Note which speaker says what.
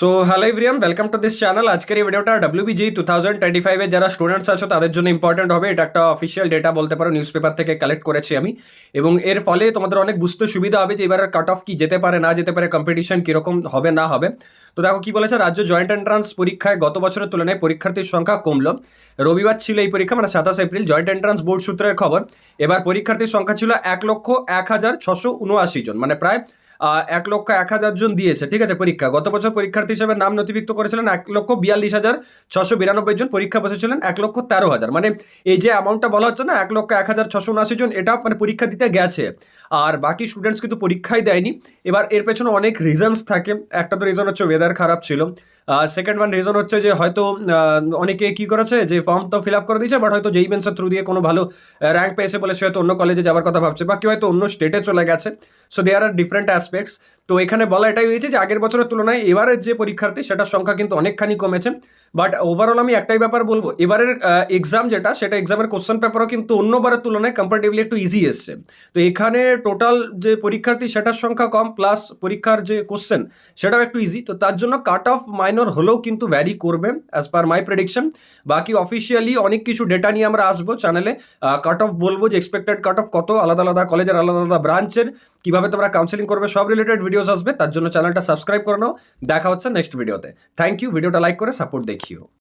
Speaker 1: So hello everyone, welcome to this channel. আজকের এই ভিডিওটা WBG 2025 যারা স্টুডেন্টস আছো তাদের জন্য ইম্পর্টেন্ট হবে। এটা একটা অফিসিয়াল ডেটা বলতে পারো, নিউজ পেপার থেকে কালেক্ট করেছি আমি, এবং এর ফলে তোমাদের অনেক বুঝতে সুবিধা হবে যে এবারের কাট অফ কি যেতে পারে না যেতে পারে, কম্পিটিশন কিরকম হবে না হবে। তো দেখো কি বলেছে, রাজ্য জয়েন্ট এন্ট্রান্স পরীক্ষায় গত বছরের তুলনায় পরীক্ষার্থীর সংখ্যা কমলো। রবিবার ছিল এই পরীক্ষা, মানে 27 এপ্রিল। জয়েন্ট এন্ট্রান্স বোর্ড সূত্রের খবর, এবার পরীক্ষার্থীর সংখ্যা ছিল 1,01,679 জন, মানে প্রায় 1,01,000 জন দিয়েছে, ঠিক আছে, পরীক্ষা। গত বছর পরীক্ষার্থী হিসেবে নাম নথিভুক্ত করেছিলেন 1,42,692 জন, পরীক্ষা বসেছিলেন 1,13,000। মানে এই যে অ্যামাউন্টটা বলা হচ্ছে না, 1,01,679 জন, এটা মানে পরীক্ষা দিতে গেছে, আর বাকি স্টুডেন্টস কিন্তু পরীক্ষাই দেয়নি। এবার এর পেছনে অনেক রিজনস থাকে। একটা তো রিজন হচ্ছে ওয়েদার খারাপ ছিল, সেকেন্ড ওয়ান রিজন হচ্ছে যে হয়তো অনেকে কি করেছে যে ফর্ম তো ফিল আপ করে দিয়েছে, বাট হয়তো যেই মেন্সের থ্রু দিয়ে কোনো ভালো র্যাঙ্ক পেয়েছে বলে সে হয়তো অন্য কলেজে যাওয়ার কথা ভাবছে, বা কেউ হয়তো অন্য স্টেটে চলে গেছে। So there are different aspects. তো এখানে বলা এটাই হয়েছে যে আগের বছরের তুলনায় এবারের যে পরীক্ষার্থী সেটার সংখ্যা কিন্তু অনেকখানি কমেছে। বাট ওভারঅল আমি একটাই ব্যাপার বলবো, এবারের এক্সাম যেটা, সেটা এক্সামের কোশ্চেন পেপারও কিন্তু অন্যবারের তুলনায় কম্পারেটিভলি একটু ইজি এসছে। তো এখানে টোটাল যে পরীক্ষার্থী সেটার সংখ্যা কম, প্লাস পরীক্ষার যে কোশ্চেন সেটাও একটু ইজি। তো তার জন্য কাট অফ মাইনর হলেও কিন্তু ভ্যারি করবে অ্যাজ পার মাই প্রেডিকশন। বাকি অফিসিয়ালি অনেক কিছু ডেটা নিয়ে আমরা আসবো চ্যানেলে, কাট অফ বলবো যে এক্সপেক্টেড কাট অফ কত, আলাদা আলাদা কলেজের আলাদা আলাদা ব্রাঞ্চের, কিভাবে তোমরা কাউন্সিলিং করবে, সব রিলেটেড ভিডিওস আসবে। তার জন্য চ্যানেলটা সাবস্ক্রাইব করে নাও। দেখা হচ্ছে নেক্সট ভিডিওতে। থ্যাংক ইউ, ভিডিওটা লাইক করে সাপোর্ট দেখিও।